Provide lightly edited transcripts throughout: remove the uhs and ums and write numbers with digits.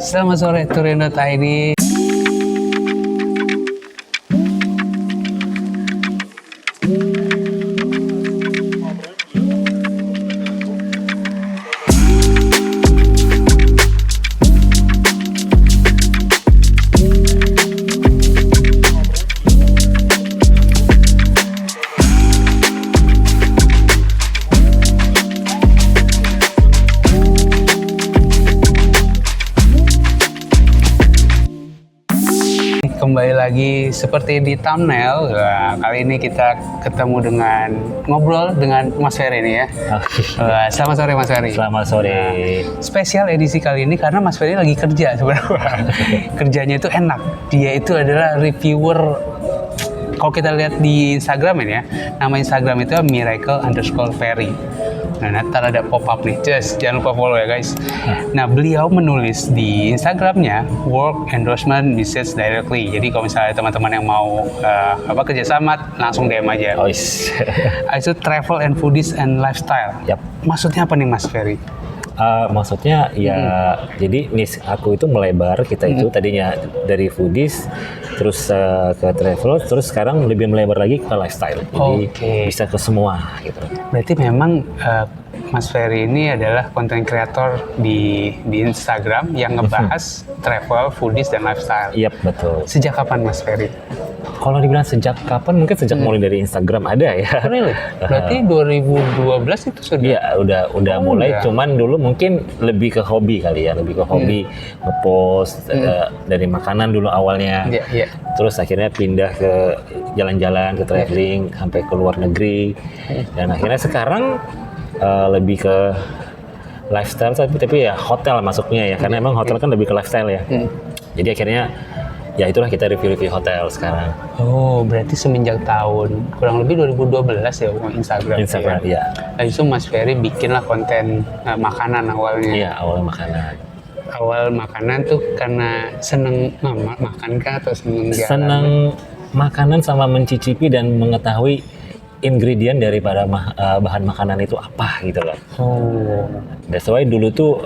Selamat sore Turin.id. Kembali lagi seperti di thumbnail. Nah, kali ini kita ketemu dengan ngobrol dengan Mas Ferry nih ya. Selamat sore Mas Ferry. Selamat sore. Spesial edisi kali ini karena Mas Ferry lagi kerja sebenarnya. Kerjanya itu enak. Dia itu adalah reviewer. Kalau kita lihat di Instagram ini ya, nama Instagram itu miracle_ferry. Nah, ntar ada pop-up nih, jangan lupa follow ya guys. Nah, beliau menulis di Instagramnya work endorsement message directly. Jadi kalau misalnya teman-teman yang mau kerjasama, langsung DM aja. Oh, yes. Itu travel and foodies and lifestyle. Yap. Maksudnya apa nih Mas Ferry? Maksudnya ya, jadi niche aku itu melebar. Kita itu tadinya dari foodies, terus ke travel, terus sekarang lebih melebar lagi ke lifestyle. Jadi bisa ke semua gitu. Berarti memang Mas Ferry ini adalah konten kreator di Instagram yang ngebahas travel, foodies, dan lifestyle. Yap, betul. Sejak kapan Mas Ferry? Kalau dibilang sejak kapan, mungkin sejak mulai dari Instagram ada ya. Really? Berarti 2012 itu sudah? Iya, udah mulai. Cuman dulu mungkin lebih ke hobi kali ya, lebih ke hobi ngepost dari makanan dulu awalnya. Iya. Terus akhirnya pindah ke jalan-jalan, ke traveling sampai ke luar negeri. Dan akhirnya sekarang lebih ke lifestyle, tapi ya hotel masuknya ya, karena emang hotel kan lebih ke lifestyle ya. Jadi akhirnya ya itulah kita review hotel sekarang. Oh, berarti semenjak tahun kurang lebih 2012 ya Instagram ya. Nah, itu Mas Ferry bikinlah konten makanan awalnya. Iya, awalnya makanan. Awal makanan tuh karena seneng makan kah atau seneng jalan? Seneng makanan sama mencicipi dan mengetahui ingredient daripada bahan makanan itu apa gitu loh. Oh. That's why dulu tuh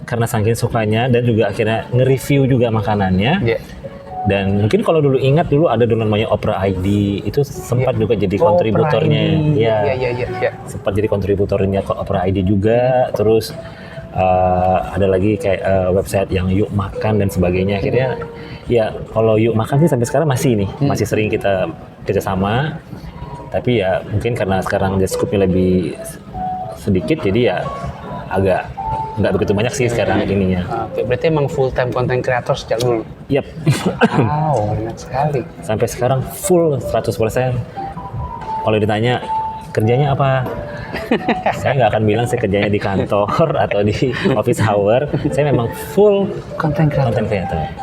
karena saking sukanya dan juga akhirnya nge-review juga makanannya. Dan mungkin kalau dulu ingat dulu ada dulu namanya Opera ID, itu sempat juga jadi kontributornya. Iya. Sempat jadi kontributornya ke Opera ID juga. Terus ada lagi kayak website yang Yuk Makan dan sebagainya. Akhirnya ya kalau Yuk Makan sih sampai sekarang masih masih sering kita kerjasama. Tapi ya mungkin karena sekarang dia skupnya lebih sedikit, jadi ya agak nggak begitu banyak sih sekarang ininya. Oke, berarti emang full time content creator sejak dulu? Yap. Wow, enak sekali. Sampai sekarang full 100%. Kalau ditanya kerjanya apa? Saya nggak akan bilang saya kerjanya di kantor atau di office hour. Saya memang full content creator.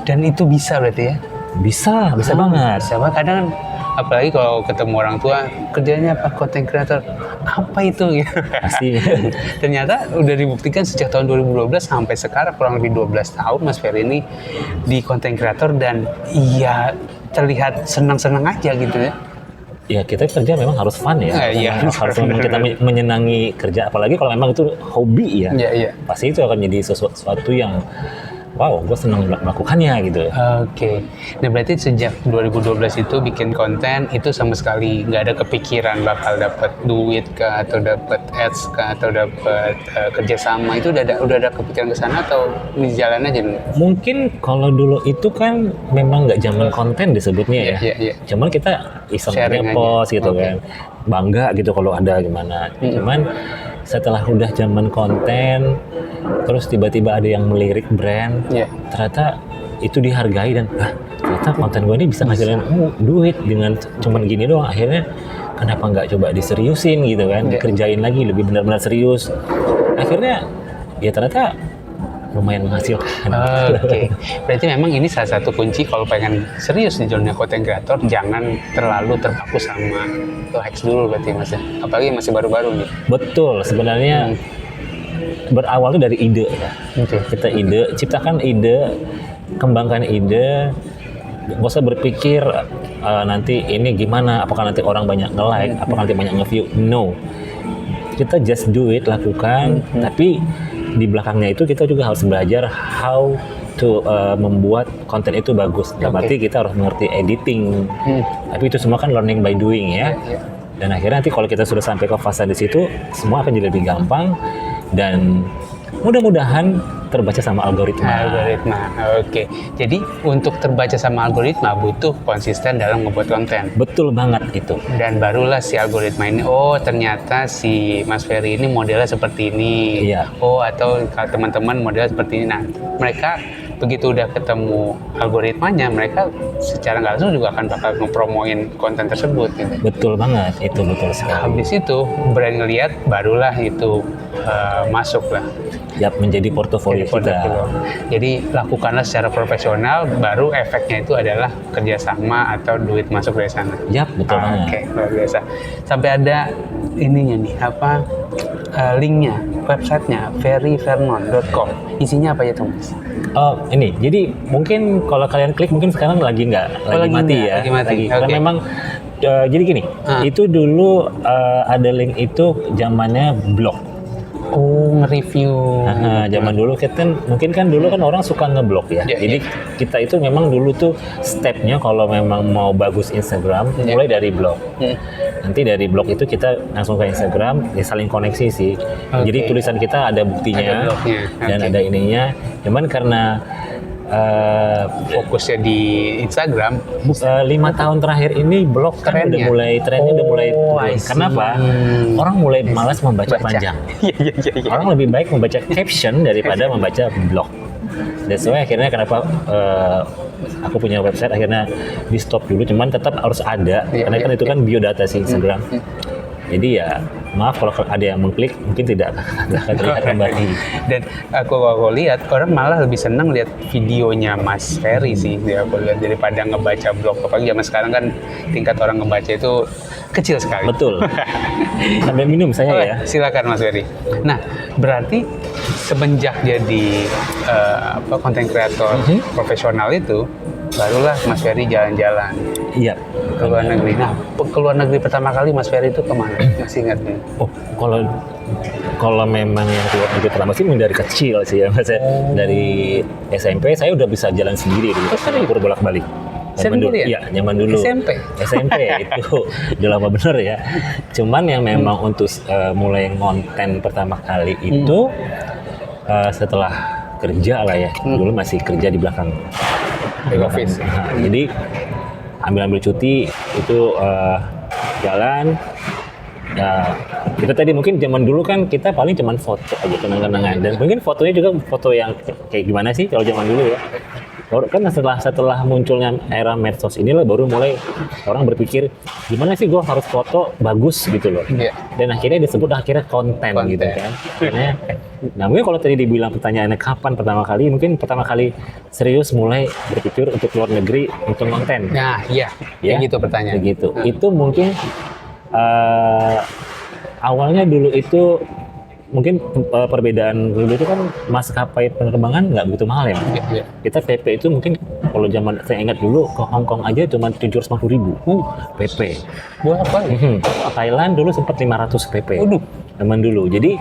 Dan itu bisa berarti ya? Bisa banget. Bisa banget. Kadang kan apalagi kalau ketemu orang tua, kerjanya apa? Content creator. Apa itu? Pasti. Ternyata udah dibuktikan sejak tahun 2012 sampai sekarang kurang lebih 12 tahun Mas Ferry ini di content creator, dan iya terlihat senang-senang aja gitu ya. Ya kita kerja memang harus fun ya. Harus memang kita menyenangi kerja, apalagi kalau memang itu hobi ya. Iya. Pasti itu akan jadi sesuatu yang wow, gue senang melakukannya gitu. Oke. Nah berarti sejak 2012 itu bikin konten itu sama sekali nggak ada kepikiran bakal dapat duit kah, atau dapat ads kah, atau dapat kerjasama, itu udah ada kepikiran ke sana atau di jalan aja dulu? Mungkin kalau dulu itu kan memang nggak zaman konten disebutnya ya. Iya. Cuman kita iseng post gitu kan, bangga gitu kalau ada gimana. Cuman setelah udah zaman konten, terus tiba-tiba ada yang melirik brand, ternyata itu dihargai dan ternyata konten gue ini bisa ngasilin duit dengan cuman gini doang. Akhirnya kenapa nggak coba diseriusin gitu kan, dikerjain lagi lebih benar-benar serius. Akhirnya ya ternyata lumayan menghasilkan. Oke. Berarti memang ini salah satu kunci kalau pengen serius di dunia content creator, jangan terlalu terpaku sama likes dulu berarti Mas ya. Apalagi masih baru-baru nih. Betul, sebenarnya berawal tuh dari ide ya. Kita ciptakan ide, kembangkan ide. Gak usah berpikir nanti ini gimana, apakah nanti orang banyak nge-like, apakah nanti banyak nge-view. No. Kita just do it, lakukan, tapi di belakangnya itu kita juga harus belajar how to membuat konten itu bagus. Dalam arti kita harus mengerti editing. Tapi itu semua kan learning by doing ya. Dan akhirnya nanti kalau kita sudah sampai ke fase di situ, semua akan jadi lebih gampang dan mudah-mudahan terbaca sama algoritma. Oke. Jadi untuk terbaca sama algoritma butuh konsisten dalam membuat konten. Betul banget itu. Dan barulah si algoritma ini, oh ternyata si Mas Ferry ini modelnya seperti ini. Iya. Oh atau kalau teman-teman modelnya seperti ini. Nah mereka begitu udah ketemu algoritmanya, mereka secara nggak langsung juga akan bakal ngepromoin konten tersebut. Gitu. Betul banget, itu betul sekali. Habis itu brand ngelihat, barulah itu masuk lah. Yap, menjadi portofolio kita. Jadi lakukanlah secara profesional, baru efeknya itu adalah kerjasama atau duit masuk dari sana. Yap, betul banget. Oke, luar biasa. Sampai ada ininya nih, linknya, websitenya ferryvernon.com. Isinya apa ya tuh Mas? Oh ini, jadi mungkin kalau kalian klik mungkin sekarang lagi mati ya. Lagi mati. Karena memang jadi gini, itu dulu ada link itu zamannya blog. Oh, nge-review. Zaman dulu kita mungkin kan dulu kan orang suka ngeblog ya. Jadi kita itu memang dulu tuh stepnya kalau memang mau bagus Instagram mulai dari blog. Nanti dari blog itu kita langsung ke Instagram, ya saling koneksi sih. Jadi tulisan kita ada buktinya dan ada ininya. Cuman karena fokusnya di Instagram, 5 tahun terakhir ini blog kan trennya udah mulai turun. Kenapa? Orang mulai malas membaca panjang. Orang lebih baik membaca caption daripada membaca blog. That's why akhirnya kenapa aku punya website akhirnya di stop dulu, cuman tetap harus ada karena kan itu kan biodata sih Instagram. Jadi ya maaf kalau ada yang mengklik mungkin tidak akan terlihat kembali. Dan aku lihat orang malah lebih senang lihat videonya Mas Ferry sih, aku lihat daripada ngebaca blog. Apalagi zaman sekarang kan tingkat orang ngebaca itu kecil sekali. Betul. Sambil minum saya ya. Silakan Mas Ferry. Nah berarti semenjak jadi konten kreator profesional itu, barulah Mas Ferry jalan-jalan. Iya. Ke luar negeri. Nah, ke luar negeri pertama kali Mas Ferry itu kemana? Masih ingat nih? Oh, kalau memang yang keluar negeri pertama sih dari kecil sih ya Mas. Dari SMP saya udah bisa jalan sendiri dulu. Singapura bolak-balik. Zaman dulu, zaman dulu. SMP itu udah lama bener ya. Cuman yang memang untuk mulai ngonten pertama kali itu setelah kerja lah ya. Dulu masih kerja di belakang office. Jadi ambil cuti itu jalan. Ya, kita tadi mungkin zaman dulu kan kita paling cuman foto aja kenang-kenangan, dan mungkin fotonya juga foto yang kayak gimana sih kalau zaman dulu ya. Kan setelah munculnya era medsos inilah baru mulai orang berpikir gimana sih gue harus foto bagus gitu loh. Dan akhirnya disebut konten gitu kan. Nah mungkin kalau tadi dibilang pertanyaannya kapan pertama kali, mungkin pertama kali serius mulai berpikir untuk luar negeri untuk konten. Nah iya, kayak gitu pertanyaan. Gitu. Itu mungkin awalnya dulu itu mungkin perbedaan dulu itu kan maskapai penerbangan nggak begitu mahal ya. Kita PP itu mungkin kalau zaman saya ingat dulu ke Hong Kong aja cuma 750.000 PP. Bolak-balik. Thailand dulu sempat 500 PP. Zaman dulu. Jadi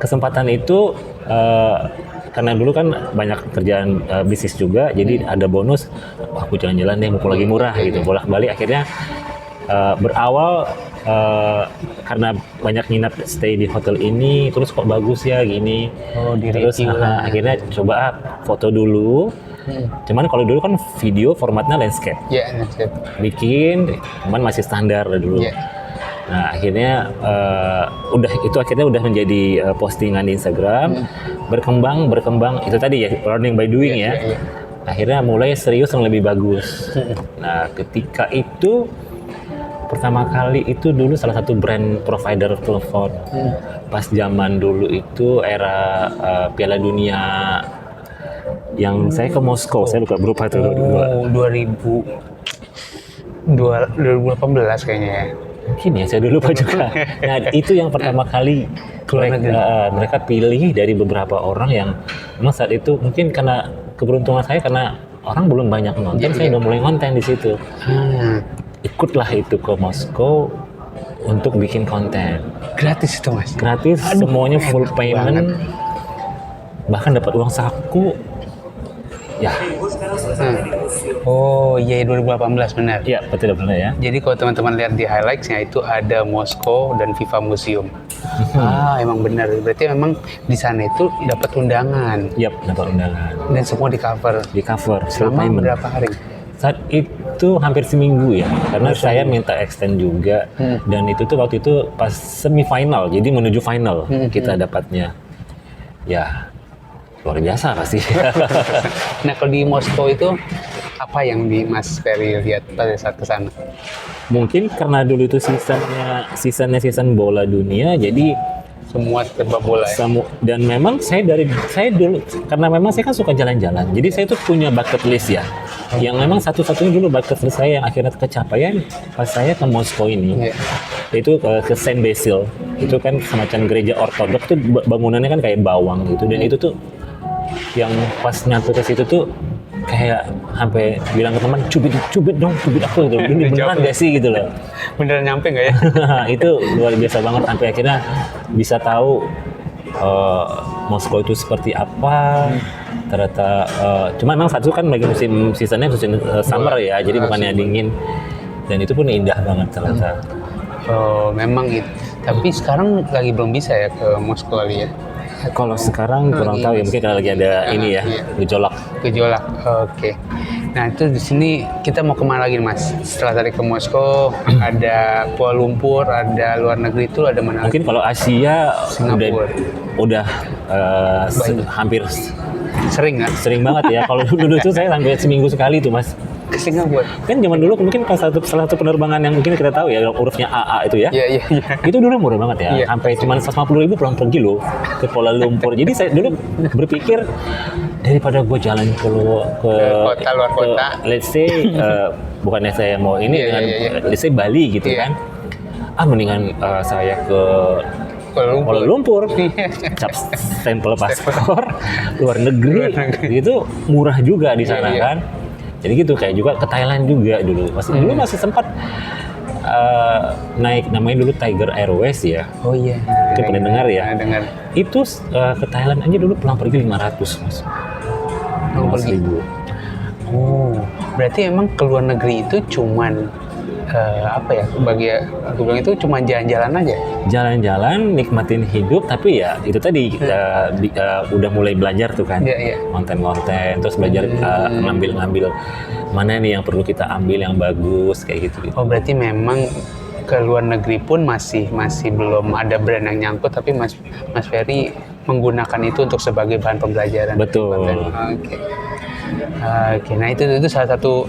kesempatan itu karena dulu kan banyak kerjaan bisnis juga, jadi ada bonus. Wah, aku jalan-jalan deh mumpung lagi murah gitu. Bolak-balik akhirnya berawal karena banyak nginap stay di hotel ini, terus kok bagus ya gini. Terus akhirnya coba foto dulu. Cuman kalau dulu kan video formatnya landscape. Landscape. Bikin, cuman masih standar dulu. Nah akhirnya akhirnya udah menjadi postingan di Instagram. Berkembang itu tadi ya learning by doing ya. Akhirnya mulai serius yang lebih bagus. Nah ketika itu pertama kali itu dulu salah satu brand provider telepon. Pas zaman dulu itu era Piala Dunia yang saya ke Moskow, saya lupa berapa tuh. 2018 kayaknya ya. Mungkin ya, saya dulu lupa juga. Nah itu yang pertama kali mereka pilih dari beberapa orang yang memang saat itu mungkin karena keberuntungan saya karena orang belum banyak nonton, saya udah mulai ngonten di situ. Ikutlah itu ke Moskow untuk bikin konten. Gratis itu Mas? Gratis, semuanya full payment. bahkan dapat uang saku. Ya. Oh iya 2018 benar. Iya, betul benar ya. Jadi kalau teman-teman lihat di highlights-nya itu ada Moskow dan FIFA Museum. Emang benar. Berarti memang di sana itu dapat undangan. Iya, dapat undangan. Dan semua di cover. Di cover. Selama berapa hari? Saat itu hampir seminggu ya, karena saya minta extend juga. Dan itu tuh waktu itu pas semifinal, jadi menuju final kita dapatnya. Ya, luar biasa pasti. Nah kalau di Moskow itu apa yang di Mas Ferry lihat pada saat kesana? Mungkin karena dulu itu season bola dunia, jadi semua serba bola ya? Dan memang saya dulu, karena memang saya kan suka jalan-jalan, jadi saya tuh punya bucket list ya, yang memang satu-satunya dulu bucket list saya yang akhirnya kecapaian pas saya ke Moskow ini. Itu ke Saint Basil, itu kan semacam gereja ortodok tuh, bangunannya kan kayak bawang gitu, dan itu tuh yang pas nyampe ke situ tuh kayak sampai bilang ke teman, cubit aku gitu, ini beneran gak sih gitu loh. Beneran nyampe nggak ya? Itu luar biasa banget, sampai akhirnya bisa tahu Moskow itu seperti apa. Ternyata cuma memang satu kan lagi musim summer ya, jadi bukannya dingin, dan itu pun indah banget ternyata. Oh memang itu, tapi sekarang lagi belum bisa ya ke Moskow kali ya? Kalau sekarang kurang tahu ya, mungkin kalau lagi ada ini ya, gejolak. Oke. Nah itu di sini kita mau kemana lagi Mas? Setelah tadi ke Moskow, ada Kuala Lumpur, ada luar negeri itu ada mana? Mungkin kalau Asia udah hampir sering banget ya. Kalau dulu tuh saya sampai seminggu sekali tuh Mas. Ke Singapura. Kan zaman dulu mungkin salah satu penerbangan yang mungkin kita tahu ya, hurufnya AA itu ya. Iya. Itu dulu murah banget ya. Sampai cuma 150.000 pulang pergi loh ke Kuala Lumpur. Jadi saya dulu berpikir daripada gue jalan ke luar kota. Let's say bukannya saya mau ini dengan let's say Bali gitu kan. Mendingan saya ke Kuala Lumpur, cap stempel paspor luar negeri, gitu murah juga di sana kan. Jadi gitu, kayak juga ke Thailand juga dulu. Dulu masih sempat naik, namanya dulu Tiger Airways ya. Oh iya. Itu pernah dengar ya? Dengar. Itu ke Thailand aja dulu pulang pergi 500 Mas. 500.000. Oh, berarti emang ke luar negeri itu cuman bagi aku bilang itu cuma jalan-jalan aja. Jalan-jalan, nikmatin hidup, tapi ya itu tadi udah mulai belajar tuh kan, konten-konten, terus belajar ngambil mana nih yang perlu kita ambil yang bagus kayak gitu. Oh berarti memang ke luar negeri pun masih belum ada brand yang nyangkut, tapi Mas Ferry menggunakan itu untuk sebagai bahan pembelajaran. Betul. Oke, nah itu salah satu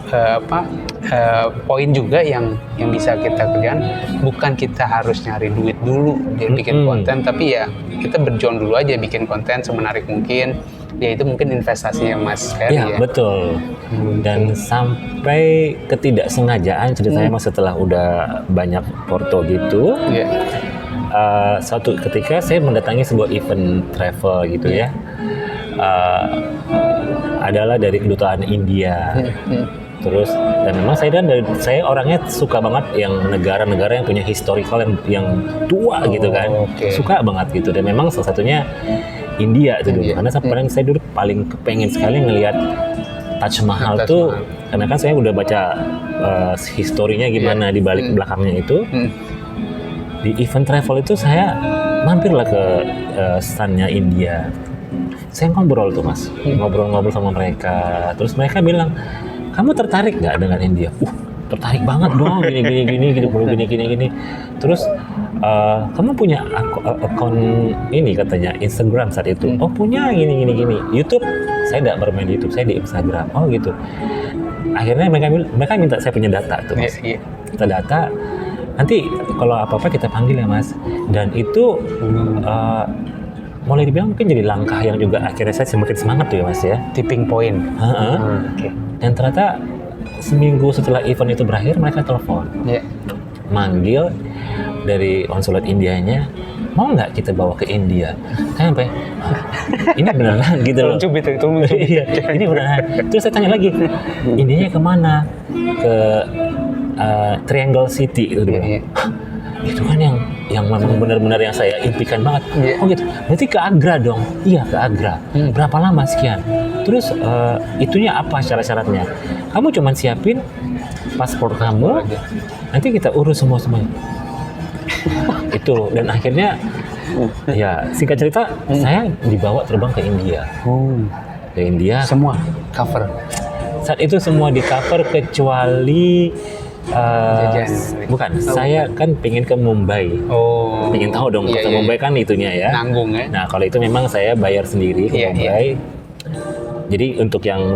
poin juga yang bisa kita kerjakan. Bukan kita harus nyari duit dulu dia bikin konten, tapi ya kita berjuang dulu aja bikin konten semenarik mungkin. Ya itu mungkin investasinya Mas Ferry ya. Betul. Dan sampai ketidaksengajaan ceritanya Mas, setelah udah banyak porto gitu. Suatu ketika saya mendatangi sebuah event travel gitu ya. Adalah dari kedutaan India. Terus dan memang saya orangnya suka banget yang negara-negara yang punya historical yang tua gitu kan. Suka banget gitu, dan memang salah satunya India itu dulu. Karena saya dulu paling kepengen sekali ngelihat Taj Mahal tuh, karena kan saya udah baca historinya gimana di balik belakangnya itu. Di event travel itu saya mampirlah ke standnya India. Saya ngobrol tuh Mas, ngobrol sama mereka. Terus mereka bilang, kamu tertarik nggak dengan India? Tertarik banget dong, gini. Terus kamu punya akun ini katanya Instagram saat itu. Oh punya, gini. YouTube, saya tidak bermain di YouTube, saya di Instagram. Oh gitu. Akhirnya mereka minta saya punya data tuh Mas. Kita data. Nanti kalau apa-apa kita panggil ya Mas. Dan itu mulai dibilang mungkin jadi langkah yang juga akhirnya saya semakin semangat tuh ya Mas ya. Tipping point. Dan ternyata seminggu setelah event itu berakhir, mereka telepon. Manggil dari konsulat Indianya, mau nggak kita bawa ke India? Kan sampai ini beneran gitu loh. Iya, ini beneran. Terus saya tanya lagi, Indianya kemana? Ke Triangle City itu. Itu kan yang yang memang benar-benar yang saya impikan banget. Iya. Oh gitu, berarti ke Agra dong? Iya, ke Agra. Berapa lama? Sekian. Terus itunya apa syarat-syaratnya? Kamu cuman siapin paspor kamu, nanti kita urus semuanya. Itu, dan akhirnya ya singkat cerita saya dibawa terbang ke India. Ke India. Semua cover. Saat itu semua di cover kecuali bukan, saya kan pengen ke Mumbai. Pengen tahu dong, kota Mumbai kan itunya ya. Nanggung ya. Nah kalau itu memang saya bayar sendiri ke Mumbai. Jadi untuk yang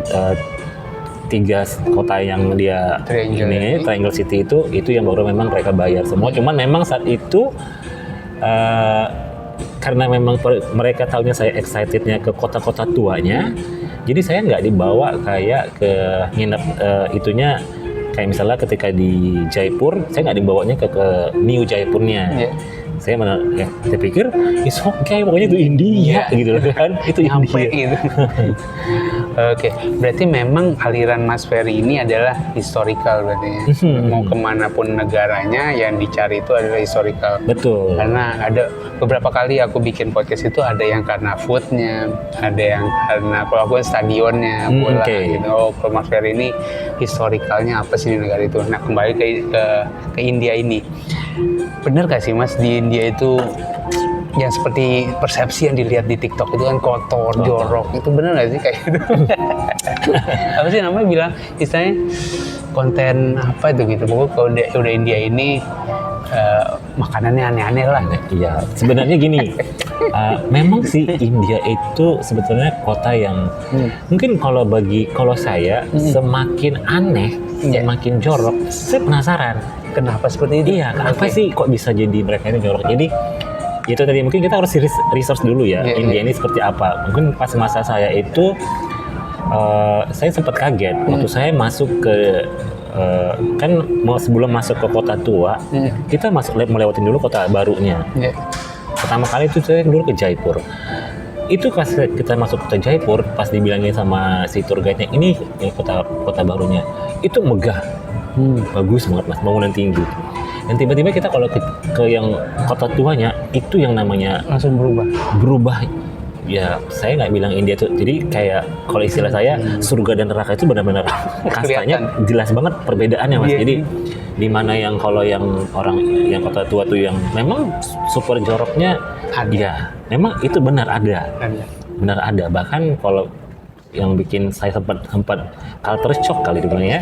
3 kota yang dia Triangle City itu yang baru memang mereka bayar semua. Cuman memang saat itu karena memang mereka tahunya saya excitednya ke kota-kota tuanya, jadi saya nggak dibawa kayak ke nginep itunya. Kayak misalnya ketika di Jaipur, saya nggak dibawanya ke New Jaipurnya. Saya pikir it's okay, pokoknya itu India gitu kan, itu nyampe India. Gitu. Oke, berarti memang aliran Mas Ferry ini adalah historical berarti ya. Mau kemanapun negaranya yang dicari itu adalah historical. Betul. Karena ada beberapa kali aku bikin podcast itu ada yang karena foodnya, ada yang karena kalau aku stadionnya, bola gitu. Oh, kalau Mas Ferry ini historicalnya apa sih di negara itu? Nah, kembali ke India ini. Bener gak sih Mas, di India itu yang seperti persepsi yang dilihat di TikTok itu kan kotor, jorok, itu bener gak sih kayak gitu? Apa sih namanya bilang, istilahnya konten apa itu gitu, pokoknya kalau udah India ini makanannya aneh-aneh lah. Iya, sebenarnya gini, memang sih India itu sebetulnya kota yang mungkin kalau saya semakin aneh, semakin jorok, saya penasaran. Kenapa seperti itu? Iya, kenapa sih kok bisa jadi mereka ini jorok? Jadi itu tadi mungkin kita harus research dulu ya, India ini seperti apa. Mungkin pas masa saya itu saya sempat kaget waktu saya masuk ke kan sebelum masuk ke kota tua, kita melewatin dulu kota barunya. Pertama kali itu saya dulu ke Jaipur. Itu pas kita masuk kota Jaipur, pas dibilangin sama si tour guide-nya, ini kota barunya, itu megah. Bagus banget Mas, bangunan tinggi. Dan tiba-tiba kita kalau ke yang kota tuanya, itu yang namanya langsung berubah. Ya, saya nggak bilang India tuh. Jadi kayak kalau istilah saya, surga dan neraka itu benar-benar kastanya jelas banget perbedaannya Mas. Jadi di mana yang kalau yang orang yang kota tua tuh yang memang super joroknya ada. Memang itu benar ada. Benar ada. Bahkan kalau yang bikin saya sempat culture shock kali dibilang ya.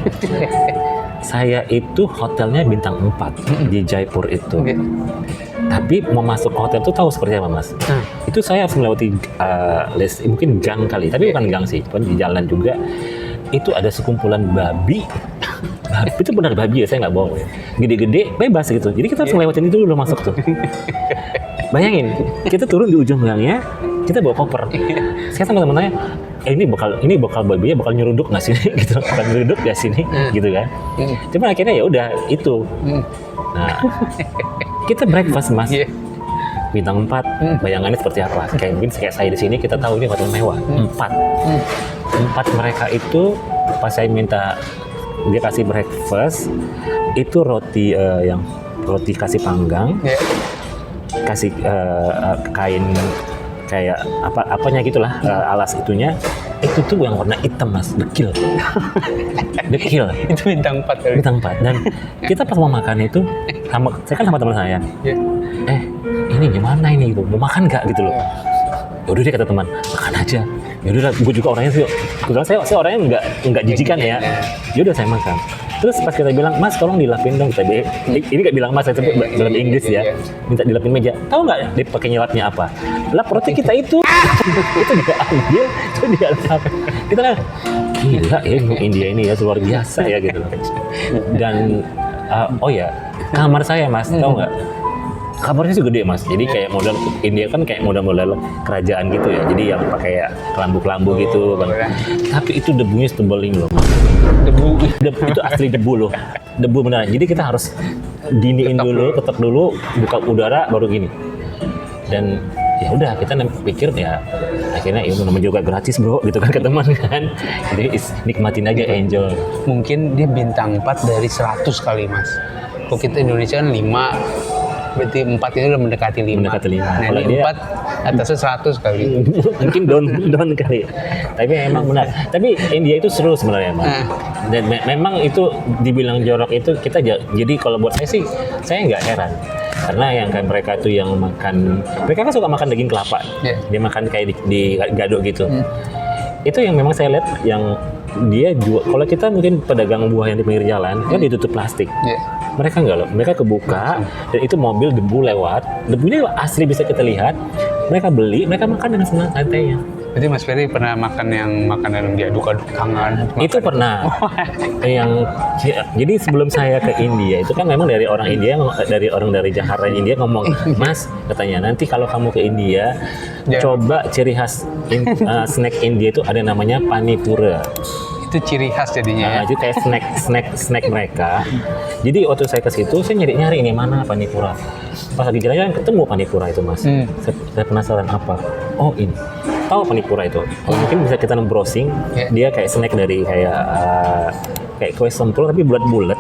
Saya itu hotelnya bintang 4 di Jaipur itu. Tapi mau masuk hotel tuh tahu seperti apa Mas? Itu saya harus melewati mungkin gang kali, tapi bukan gang sih, di jalan juga. Itu ada sekumpulan babi. Itu benar babi ya, saya nggak bohong. Gede-gede, bebas gitu. Jadi kita harus ngelewatin itu dulu masuk tuh. Bayangin, kita turun di ujung gangnya, kita bawa koper. Saya sama teman-temannya, ini bakal babinya bakal nyeruduk nggak sini gitu, bakal nyeruduk nggak sini gitu kan. Cuma akhirnya ya udah itu. Nah, kita breakfast Mas. Bintang 4, bayangannya seperti apa? Kayak saya di sini kita tahu ini hotel mewah. 4 mereka itu pas saya minta dia kasih breakfast itu roti yang roti kasih panggang. Kasih kain kayak apanya gitulah alas itunya itu tuh yang warna hitam Mas, dekil itu bintang 4 dan kita pas mau makan itu saya kan sama teman saya ini gimana ini gitu, mau makan nggak gitu loh. Yaudah deh kata teman, makan aja. Yaudah, gue juga orangnya sih, kebetulan saya orangnya nggak jijikan ya. Yaudah saya makan. Terus pas kita bilang, Mas tolong dilapin dong, ini nggak bilang Mas, tapi dalam Inggris ya, minta dilapin meja. Tahu nggak dia pakai nyelapnya apa? Lap roti kita itu dia ambil, itu dia lap. Kita kan gila ya India ini ya, luar biasa ya gitu. Dan kamar saya Mas, tahu nggak? Kamarnya sih gede Mas, jadi kayak model India kan kayak model kerajaan gitu ya, jadi yang pakai kelambu-kelambu gitu kan. Tapi itu debunya setebal ini loh Mas. Debu itu asli debu loh, debu beneran. Jadi kita harus diniin dulu, ketok dulu, buka udara baru gini. Dan ya udah kita pikir ya akhirnya ya namanya juga gratis bro gitu kan ke teman kan. Jadi nikmatin aja, enjoy. Mungkin dia bintang 4 dari 100 kali Mas. Kalau kita Indonesia kan 5 Berarti 4 itu udah mendekati 5. Mendekati 5. Nah, Kalau ini dia 4 atasnya 100 kali. mungkin down kali. Tapi emang benar. Tapi India itu seru sebenarnya, Bang. Dan memang itu dibilang jorok itu kita jadi kalau buat saya sih saya nggak heran. Karena yang kayak mereka tuh yang makan, mereka kan suka makan daging kelapa. Dia makan kayak di gado gitu. Itu yang memang saya lihat yang dia jual. Kalau kita mungkin pedagang buah yang di pinggir jalan kan ditutup plastik. Mereka enggak loh, mereka kebuka dan itu mobil debu lewat, debunya asli bisa kita lihat. Mereka beli, mereka makan dengan senang santainya. Berarti Mas Ferry pernah makan yang makanan diaduk-aduk tangan? Itu pernah. Jadi sebelum saya ke India itu kan memang dari orang dari Jakarta India ngomong, Mas katanya nanti kalau kamu ke India coba ciri khas snack India itu ada namanya panipura. Itu ciri khas jadinya. Itu kayak snack mereka. Jadi waktu saya ke situ saya nyari ini mana panipura. Pas lagi jalan ketemu panipura itu, Mas. Saya penasaran apa? Oh ini. Tahu panipura itu? Kalau mungkin bisa kita browsing, dia kayak snack dari kayak kue sempul tapi bulat-bulat,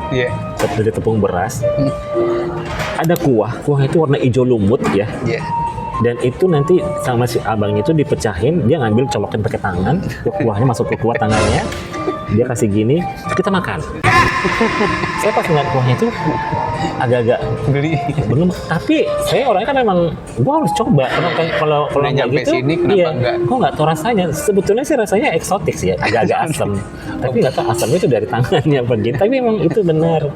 dari tepung beras. Ada kuah itu warna hijau lumut ya. Dan itu nanti sama si abang itu dipecahin, dia ngambil colokin pakai tangan, kuahnya masuk ke kuah tangannya, dia kasih gini, kita makan. Saya pas ngeliat kuahnya itu agak-agak belum, tapi saya orangnya kan memang gua harus coba. Kalau nyampe gitu, sini kenapa enggak? Gua nggak tahu rasanya. Sebetulnya sih rasanya eksotik sih ya, agak-agak asam. Tapi nggak tahu asamnya itu dari tangannya begitu. Tapi memang itu benar.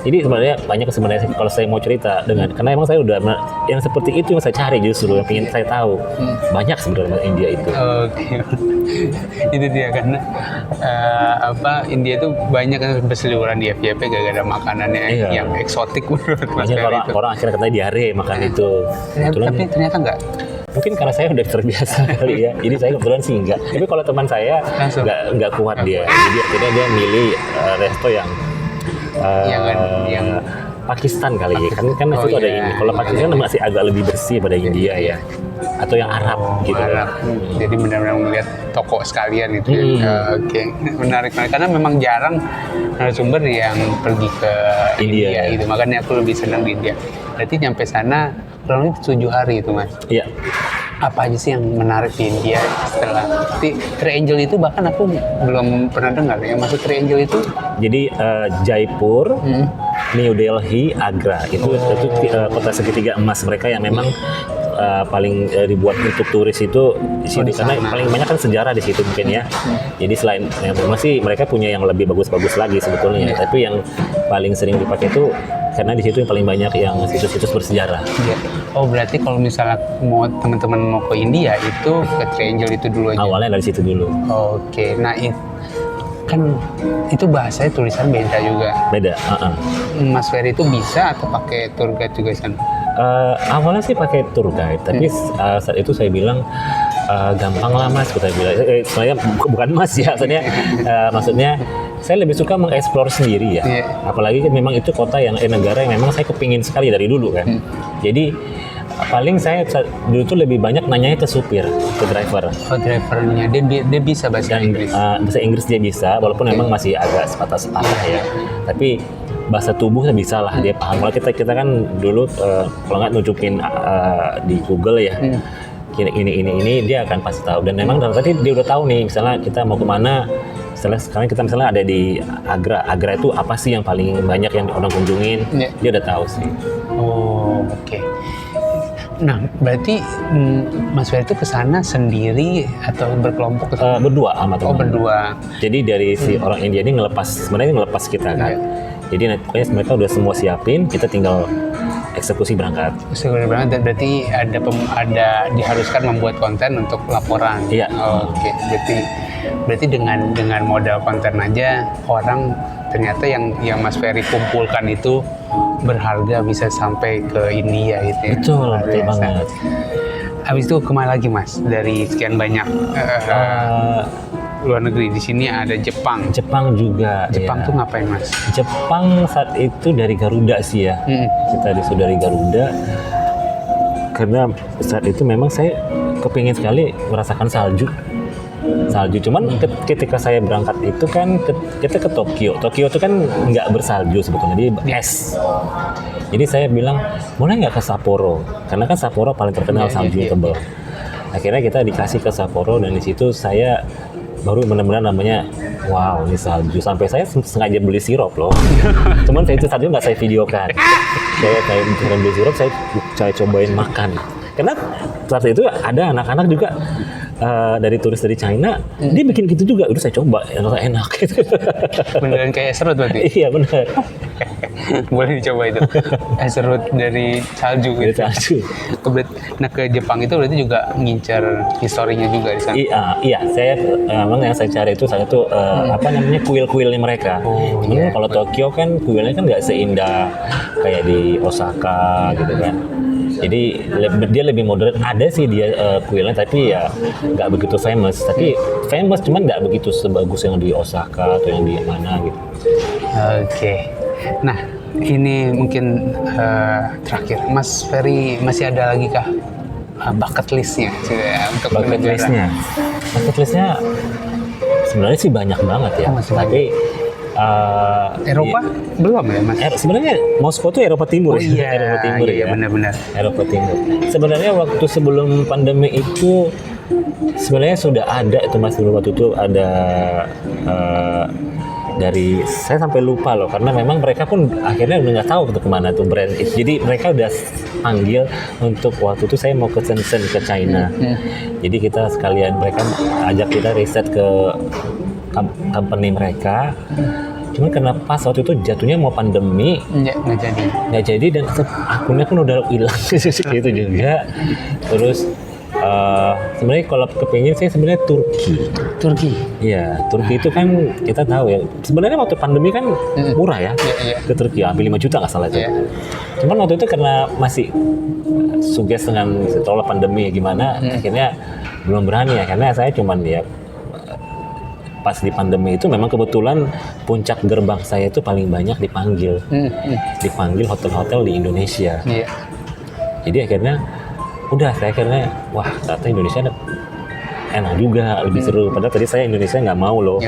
Jadi sebenarnya banyak kalau saya mau cerita karena emang saya udah yang seperti itu yang saya cari justru yang ingin saya tahu. Banyak sebenarnya India itu. Oke. Itu dia karena India itu banyak kan berseliweran di FYP gara-gara makanannya yang eksotik menurut Mas Ferry. Banyak orang akhirnya katanya diare makan itu. Tapi ternyata enggak. Mungkin karena saya udah terbiasa kali ya. Jadi saya kebetulan sih enggak. Tapi kalau teman saya enggak kuat dia. Jadi akhirnya dia milih resto yang Pakistan kali ya. Kan itu ada ini. Kalau Pakistan masih agak lebih bersih pada India ya. Atau yang Arab gitu. Jadi benar-benar melihat toko sekalian itu. Oke, menarik. Karena memang jarang narasumber yang pergi ke India gitu. Makanya aku lebih senang di India. Berarti nyampe sana kurang lebih 7 hari itu, Mas. Iya. Apa aja sih yang menarik di India setelah Triangle itu bahkan aku belum pernah dengar ya. Maksud Triangle itu? Jadi Jaipur, New Delhi, Agra itu kota segitiga emas mereka yang memang paling dibuat untuk turis itu di situ karena paling banyak kan sejarah di situ mungkin ya. Jadi selain masih mereka punya yang lebih bagus-bagus lagi sebetulnya, tapi yang paling sering dipakai itu karena di situ yang paling banyak yang situs-situs bersejarah. Oh berarti kalau misalnya teman-teman mau ke India itu ke Triangle itu dulu aja. Awalnya dari situ dulu. Oke, nah kan itu bahasanya tulisan beda juga. Beda. Mas Ferry itu bisa atau pakai tour guide juga sana? Awalnya sih pakai tour guide, tapi saat itu saya bilang gampang lah Mas, kita bilang. Sebenarnya bukan Mas ya, maksudnya saya lebih suka mengeksplor sendiri ya. Apalagi kan memang itu kota negara yang memang saya kepingin sekali dari dulu kan. Jadi paling saya dulu tuh lebih banyak nanyanya ke supir, ke driver. Oh drivernya, dia bisa bahasa Inggris? Bahasa Inggris dia bisa, walaupun memang masih agak sepatah-sepatah ya. Tapi bahasa tubuhnya bisa lah, dia paham. Kalau kita kan dulu kalau nggak nunjukin di Google ya, ini dia akan pasti tahu. Dan memang tadi dia udah tahu nih, misalnya kita mau kemana. Sekarang kita misalnya ada di Agra. Agra itu apa sih yang paling banyak yang orang kunjungin? Dia udah tahu sih. Oh oke. Nah, berarti Mas Ferry itu kesana sendiri atau berkelompok? Berdua sama teman. Oh, berdua. Jadi dari si orang India ini sebenarnya ngelepas kita kan. Jadi pokoknya mereka udah semua siapin, kita tinggal eksekusi berangkat. Dan berarti ada diharuskan membuat konten untuk laporan. Iya. Oke, berarti dengan modal konten aja orang ternyata yang Mas Ferry kumpulkan itu berharga bisa sampai ke India gitu ya. Betul banget. Habis itu kemana lagi Mas? Dari sekian banyak luar negeri, di sini ada Jepang. Jepang juga. Jepang tuh ngapain Mas? Jepang saat itu dari Garuda sih ya. Kita dari Garuda karena saat itu memang saya kepingin sekali merasakan salju. Cuman ketika saya berangkat itu kan kita ke Tokyo. Tokyo itu kan nggak bersalju sebetulnya, dia es. Jadi saya bilang, boleh nggak ke Sapporo? Karena kan Sapporo paling terkenal salju tebal. Akhirnya kita dikasih ke Sapporo dan di situ saya baru benar-benar namanya, wow ini salju. Sampai saya sengaja beli sirup loh. Cuman saya itu salju nggak saya videokan. Saya bukan beli sirup, saya cobain makan. Karena saat itu ada anak-anak juga dari turis dari China, dia bikin gitu juga. Udah saya coba, enak gitu. Beneran kayak serut berarti? Iya benar. Boleh dicoba itu. Serut dari salju gitu. Dari salju. Nah ke Jepang itu berarti juga ngincar historinya juga di sana. Iya, saya memang yang saya cari itu salah satu apa namanya kuil-kuilnya mereka. Kalau Tokyo kan kuilnya kan nggak seindah kayak di Osaka gitu kan. Jadi dia lebih modern. Ada sih dia kuilnya tapi ya nggak begitu famous. Tapi famous cuman nggak begitu sebagus yang di Osaka atau yang di mana gitu. Oke. Nah ini mungkin terakhir, Mas Ferry masih ada lagi kah bucket listnya untuk bucket listnya? Bucket listnya sebenarnya sih banyak banget ya. Tapi Eropa belum ya Mas? Sebenarnya Moskow tuh Eropa Timur. Eropa Timur ya. Benar-benar. Eropa Timur. Sebenarnya waktu sebelum pandemi itu sebenarnya sudah ada itu Mas, dulu waktu itu ada dari saya sampai lupa loh, karena memang mereka pun akhirnya udah nggak tahu untuk kemana tuh brand itu. Jadi mereka udah panggil untuk waktu itu saya mau ke Shenzhen ke China. Jadi kita sekalian mereka ajak kita riset ke company mereka. Cuma karena pas waktu itu jatuhnya mau pandemi, nggak jadi dan akunnya pun udah hilang gitu juga. Terus sebenarnya kalau kepingin sih sebenarnya Turki. Iya, Turki itu kan kita tahu ya. Sebenarnya waktu pandemi kan murah ya. Ke Turki hampir 5 juta nggak salah itu. Cuman waktu itu karena masih suges dengan setelah pandemi ya gimana, akhirnya belum berani ya. Karena saya cuman ya pas di pandemi itu memang kebetulan puncak gerbang saya itu paling banyak dipanggil hotel-hotel di Indonesia. Jadi akhirnya udah saya akhirnya wah ternyata Indonesia enak juga, lebih seru. Padahal tadi saya Indonesia nggak mau loh,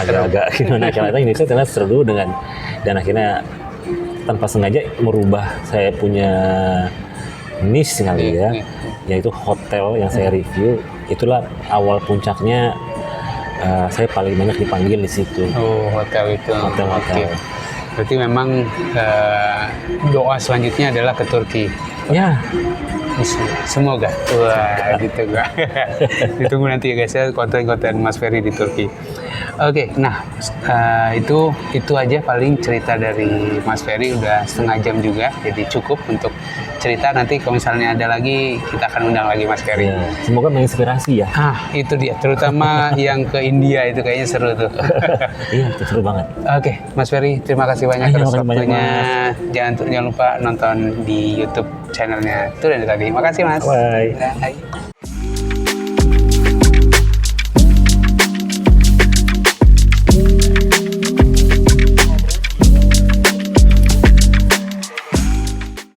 agak-agak gimana, karena Indonesia ternyata seru dan akhirnya tanpa sengaja merubah saya punya niche kali ya, yaitu hotel yang saya review. Itulah awal puncaknya. Saya paling banyak dipanggil di situ. Hotel itu. Hotel. Okay. Berarti memang doa selanjutnya adalah ke Turki. Ya. Semoga. Wah, gitu gak. Ditunggu nanti ya guys ya konten-konten Mas Ferry di Turki. Oke, nah itu aja paling cerita dari Mas Ferry, udah setengah jam juga, jadi cukup untuk cerita. Nanti kalau misalnya ada lagi kita akan undang lagi Mas Ferry. Ya, semoga menginspirasi ya. Itu dia, terutama yang ke India itu kayaknya seru tuh. Iya, itu seru banget. Oke, Mas Ferry terima kasih banyak atas waktunya. Jangan lupa nonton di YouTube channelnya Tour and Tadi. Makasih Mas. Bye. Bye.